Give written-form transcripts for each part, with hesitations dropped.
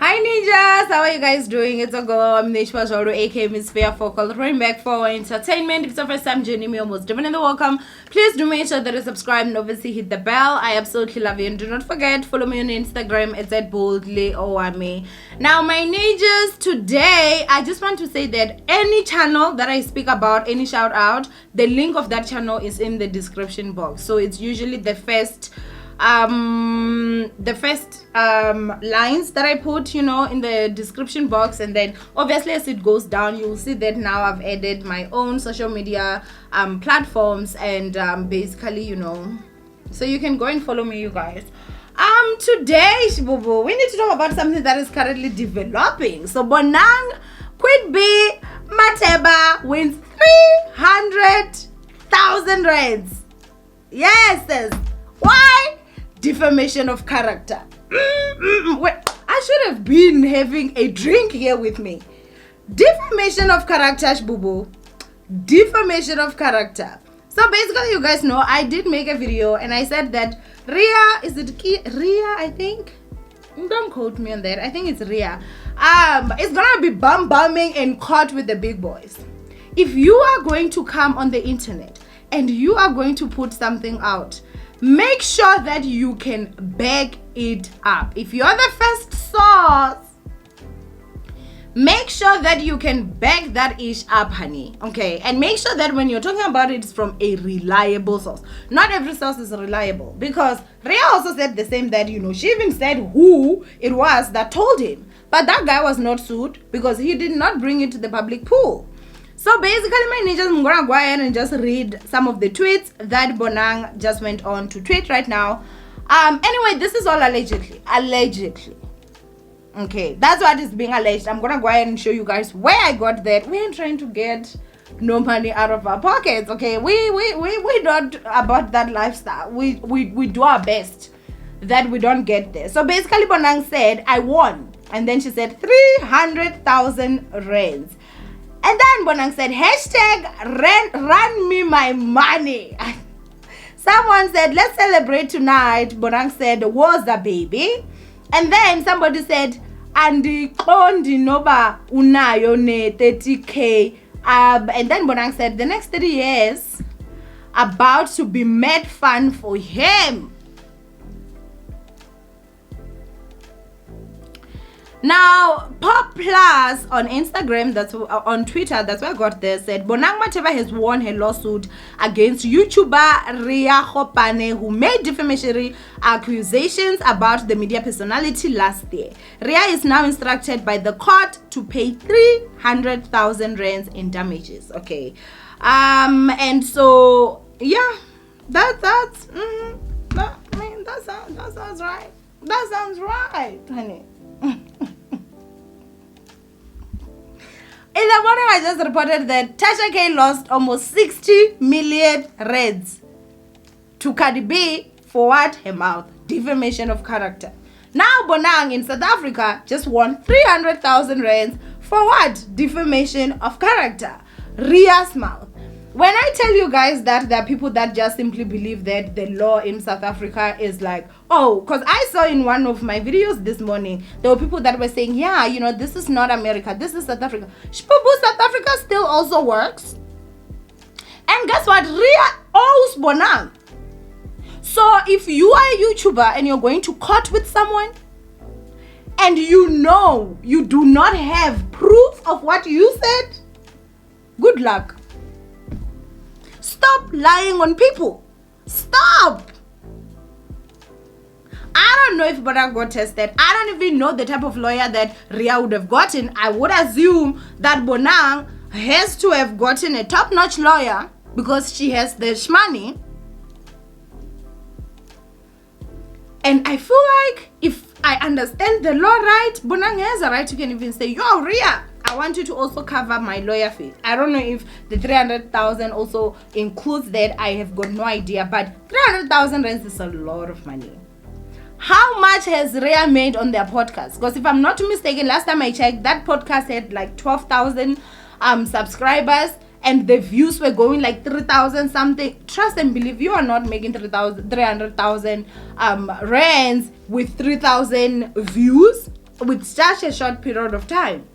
Hi ninjas, how are you guys doing? It's a girl, I'm Nishma Zoro, aka Miss Fair Focal, throwing back for our entertainment. If it's your first time joining me, almost definitely welcome. Please do make sure that you subscribe and obviously hit the bell. I absolutely love you, and do not forget, follow me on Instagram. It's at boldly Owamie. Now my ninjas, today I just want to say that any channel that I speak about, any shout out, the link of that channel is in the description box. So it's usually the first lines that I put, in the description box, and then obviously as it goes down, you'll see that now I've added my own social media platforms, and basically, so you can go and follow me, you guys. Today, Shibubu, we need to talk about something that is currently developing. So Bonang Queen B Mateba wins 300,000 rands. Yes. Why? Defamation of character. Wait, I should have been having a drink here with me. Defamation of character, Shbubu. Defamation of character. So basically, you guys know, I did make a video and I said that Ria, I think? Don't quote me on that. I think it's Ria. It's gonna be bumming and caught with the big boys. If you are going to come on the internet and you are going to put something out, make sure that you can back it up. If you're the first source, make sure that you can back that ish up, honey. Okay, and make sure that when you're talking about it, it's from a reliable source. Not every source is reliable, because Ria also said the same, that she even said who it was that told him, but that guy was not sued because he did not bring it to the public pool. So basically, my ninjas, I'm gonna go ahead and just read some of the tweets that Bonang just went on to tweet right now. Anyway, this is all allegedly. Okay, that's what is being alleged. I'm gonna go ahead and show you guys where I got that. We ain't trying to get no money out of our pockets. Okay, we not about that lifestyle. We do our best that we don't get there. So basically, Bonang said, I won, and then she said 300,000 rands. And then Bonang said, #run me my money. Someone said, let's celebrate tonight. Bonang said, Woza baby. And then somebody said, Andi Kondi Noba Unayo ne 30K. And then Bonang said, the next 30 years about to be mad fun for him. Now, Pop Plus on Instagram, that's on Twitter, that's where I got this, said Bonang Mateba has won her lawsuit against YouTuber Ria Hopane, who made defamatory accusations about the media personality last year. Ria is now instructed by the court to pay 300,000 rands in damages. Okay, and so yeah, that sounds right. That sounds right, honey. In the morning, I just reported that Tasha K lost almost 60 million rands to Cardi B for what? Her mouth. Defamation of character. Now Bonang in South Africa just won 300,000 rands for what? Defamation of character. Ria's mouth. When I tell you guys that there are people that just simply believe that the law in South Africa is like, because I saw in one of my videos this morning, there were people that were saying, yeah, this is not America, this is South Africa. South Africa still also works. And guess what? Ria owes Bonang. So if you are a YouTuber and you're going to court with someone, and you do not have proof of what you said, good luck. Stop lying on people. Stop. I don't know if Bonang got tested. I don't even know the type of lawyer that Ria would have gotten. I would assume that Bonang has to have gotten a top-notch lawyer because she has the shmoney. And I feel like if I understand the law right, Bonang has a right to can even say, yo, Ria, I want you to also cover my lawyer fees. I don't know if the 300,000 also includes that. I have got no idea. But 300,000 rands is a lot of money. How much has Ria made on their podcast? Because if I'm not mistaken, last time I checked, that podcast had like 12,000 subscribers. and the views were going like 3,000 something. Trust and believe, you are not making 300,000 rands with 3,000 views. with such a short period of time.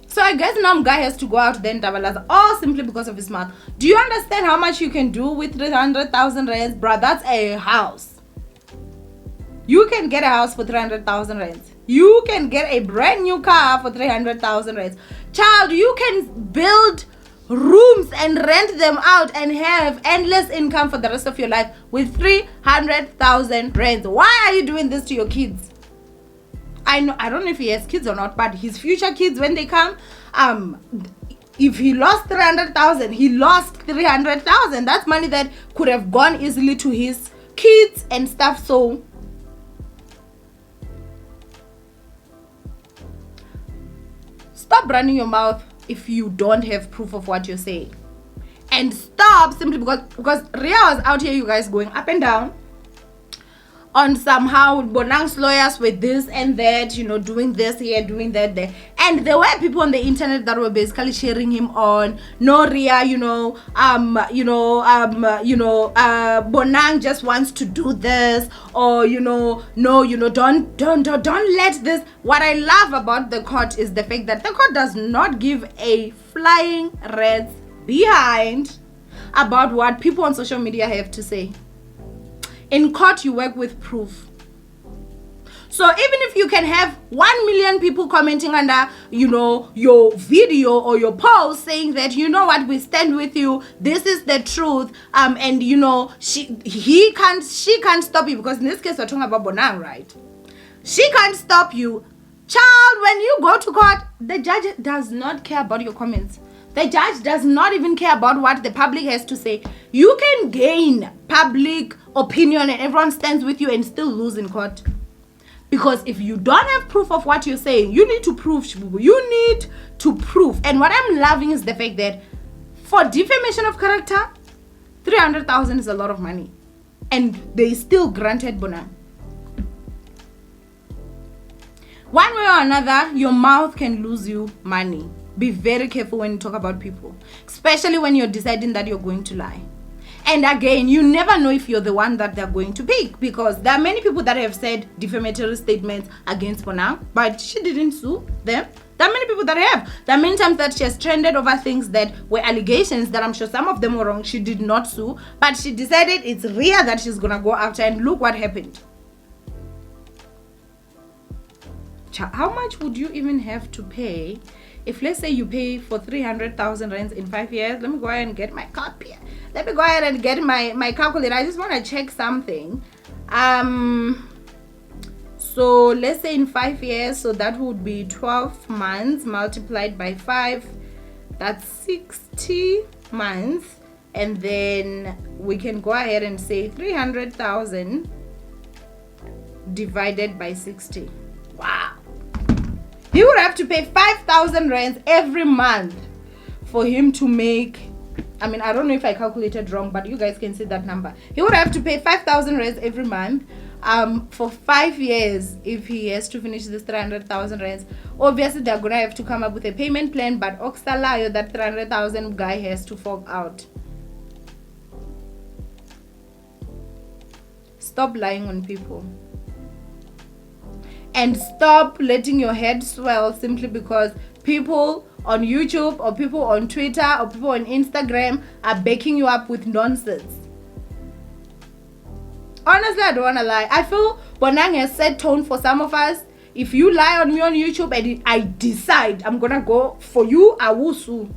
So I guess now guy has to go out then Tabalaza, all simply because of his mouth. Do you understand how much you can do with 300,000 rands? Bruh, that's a house. You can get a house for 300,000 rands. You can get a brand new car for 300,000 rands. Child, you can build rooms and rent them out and have endless income for the rest of your life with 300,000 rands. Why are you doing this to your kids? I don't know if he has kids or not, but his future kids, when they come, if he lost 300,000, he lost 300,000. That's money that could have gone easily to his kids and stuff. So stop running your mouth if you don't have proof of what you're saying, and stop simply because Ria was out here, you guys, going up and down on somehow Bonang's lawyers with this and that, you know, doing this here, doing that there. And there were people on the internet that were basically cheering him on. No, Ria, Bonang just wants to do this, or no, don't let this. What I love about the court is the fact that the court does not give a flying rat's behind about what people on social media have to say. In court, you work with proof. So even if you can have 1 million people commenting under, your video or your post saying that, you know what, we stand with you, this is the truth, and she can't stop you, because in this case we're talking about Bonang, right? She can't stop you. Child, when you go to court, the judge does not care about your comments. The judge does not even care about what the public has to say. You can gain public opinion and everyone stands with you and still lose in court. Because if you don't have proof of what you're saying, you need to prove, Shibubu. You need to prove. And what I'm loving is the fact that for defamation of character, 300,000 is a lot of money. And they still granted Bonang. One way or another, your mouth can lose you money. Be very careful when you talk about people, especially when you're deciding that you're going to lie. And again, you never know if you're the one that they're going to pick, because there are many people that have said defamatory statements against Bonang, but she didn't sue them. There are many people that have. There are many times that she has trended over things that were allegations that I'm sure some of them were wrong. She did not sue, but she decided it's Ria that she's going to go after, and look what happened. How much would you even have to pay if, let's say, you pay for 300,000 rands in 5 years? Let me go ahead and get my copy. Let me go ahead and get my calculator. I just want to check something. So let's say in 5 years, so that would be 12 months multiplied by 5. That's 60 months. And then we can go ahead and say 300,000 divided by 60. Wow. He would have to pay 5,000 rands every month for him to make, I don't know if I calculated wrong, but you guys can see that number. He would have to pay 5,000 rands every month for 5 years if he has to finish this 300,000 rands. Obviously, they're going to have to come up with a payment plan, but Oxalayo, that 300,000 guy has to fork out. Stop lying on people. And stop letting your head swell simply because people on YouTube or people on Twitter or people on Instagram are backing you up with nonsense. Honestly, I don't want to lie. I feel Bonang has set tone for some of us. If you lie on me on YouTube and I decide I'm going to go for you, I will sue.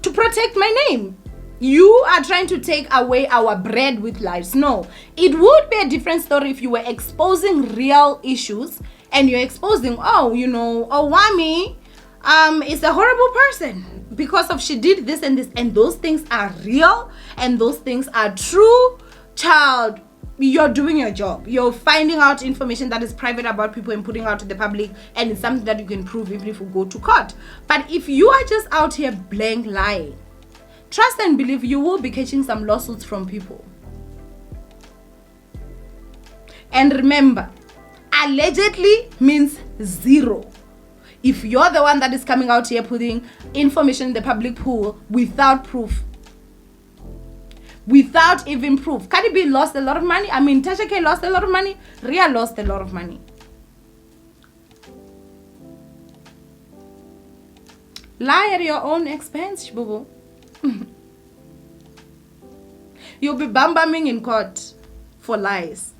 To protect my name. You are trying to take away our bread with lies. No, it would be a different story if you were exposing real issues and you're exposing, Owamie is a horrible person because of she did this and this, and those things are real and those things are true. Child, you're doing your job. You're finding out information that is private about people and putting out to the public, and it's something that you can prove even if you go to court. But if you are just out here blank lying, trust and believe you will be catching some lawsuits from people. And remember, allegedly means zero. If you're the one that is coming out here putting information in the public pool without proof. without even proof. Cardi B lost a lot of money. I mean, Tasha K lost a lot of money. Rhea lost a lot of money. Lie at your own expense, boo boo. You'll be bam-bamming in court for lies.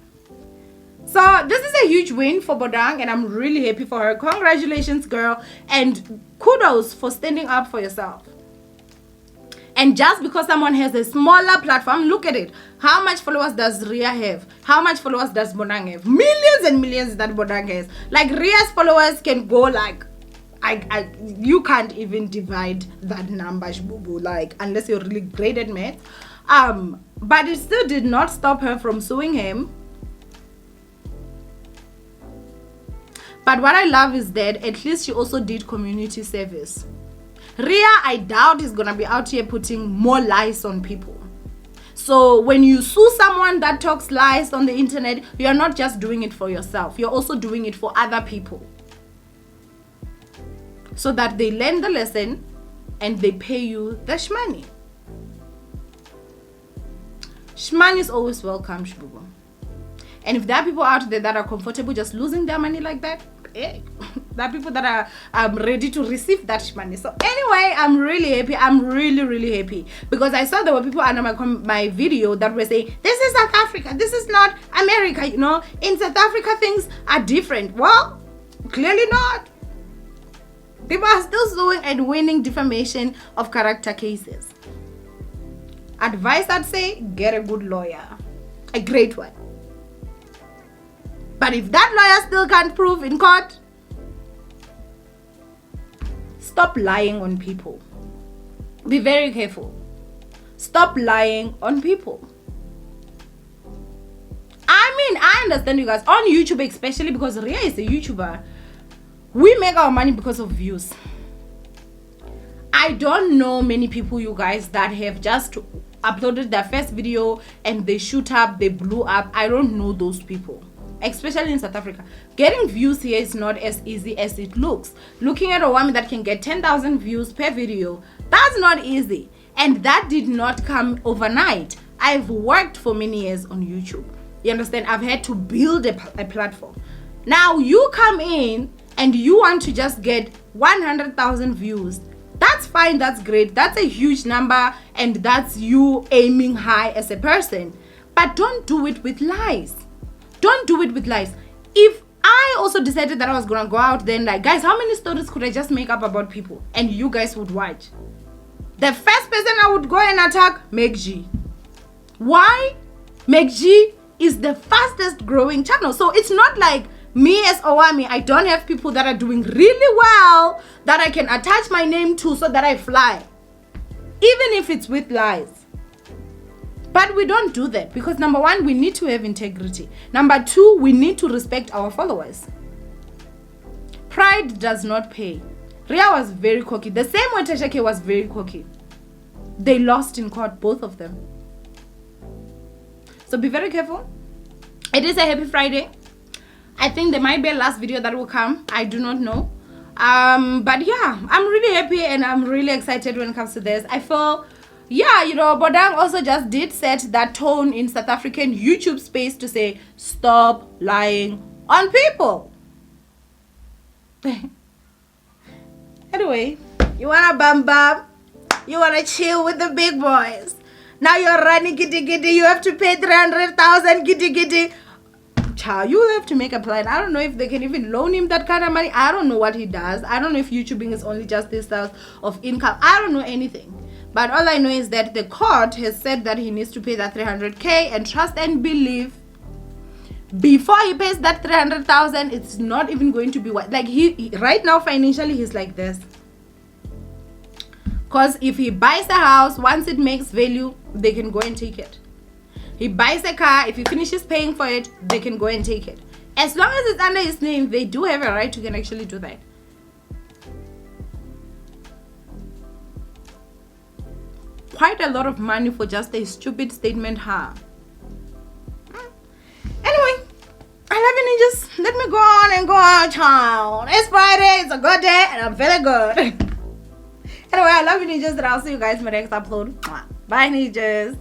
So this is a huge win for Bonang, and I'm really happy for her. Congratulations, girl, and kudos for standing up for yourself. And just because someone has a smaller platform, look at it. How much followers does Rhea have? How much followers does Bonang have? Millions and millions that Bonang has. Like, Rhea's followers can go like, you can't even divide that number, like, unless you're really great at math. But it still did not stop her from suing him. But what I love is that at least she also did community service. Rhea, I doubt, is gonna be out here putting more lies on people. So when you sue someone that talks lies on the internet, you're not just doing it for yourself, you're also doing it for other people, so that they learn the lesson and they pay you the shmoney. Shmoney is always welcome, shbubu. And if there are people out there that are comfortable just losing their money like that, there are people that are ready to receive that money. So anyway, I'm really happy. I'm really happy, because I saw there were people under my video that were saying, this is South Africa, this is not America, you know, in South Africa things are different. Well, clearly not. People are still suing and winning defamation of character cases. Advice, I'd say, get a good lawyer, a great one. But if that lawyer still can't prove in court, stop lying on people. Be very careful. Stop lying on people. I mean, I understand you guys. On YouTube especially, because Rhea is a YouTuber, we make our money because of views. I don't know many people, you guys, that have just uploaded their first video and they shoot up, they blew up. I don't know those people. Especially in South Africa, getting views here is not as easy as it looks. Looking at Owamie that can get 10,000 views per video, that's not easy, and that did not come overnight. I've worked for many years on YouTube, you understand. I've had to build a platform. Now you come in and you want to just get 100,000 views. That's fine, that's great, that's a huge number, and that's you aiming high as a person. But don't do it with lies. Don't do it with lies. If I also decided that I was gonna go out then, like, guys, how many stories could I just make up about people and you guys would watch? The first person I would go and attack, Meg G. Why? Meg G is the fastest growing channel. So it's not like me as Owamie, I don't have people that are doing really well that I can attach my name to so that I fly, even if it's with lies. But we don't do that, because number one, we need to have integrity. Number two, we need to respect our followers. Pride does not pay. Rhea was very cocky. The same way Tasha K was very cocky. They lost in court, both of them. So be very careful. It is a happy Friday. I think there might be a last video that will come. I do not know. But yeah, I'm really happy and I'm really excited when it comes to this. I feel, yeah, you know, Bonang also just did set that tone in South African YouTube space to say, stop lying on people. Anyway, you wanna bam bam, you wanna chill with the big boys. Now you're running giddy giddy, you have to pay 300,000 giddy giddy. Child, you have to make a plan. I don't know if they can even loan him that kind of money. I don't know what he does. I don't know if YouTubing is only just this source of income. I don't know anything. But all I know is that the court has said that he needs to pay that 300K, and trust and believe, before he pays that 300,000, it's not even going to be what, like, he right now financially he's like this. Because if he buys a house, once it makes value, they can go and take it. He buys a car, if he finishes paying for it, they can go and take it. As long as it's under his name, they do have a right to can actually do that. Quite a lot of money for just a stupid statement, huh? Anyway, I love you, ninjas. Let me go on and go on, child. It's Friday, it's a good day, and I'm feeling good. Anyway, I love you, ninjas, and I'll see you guys in my next upload. Bye, ninjas.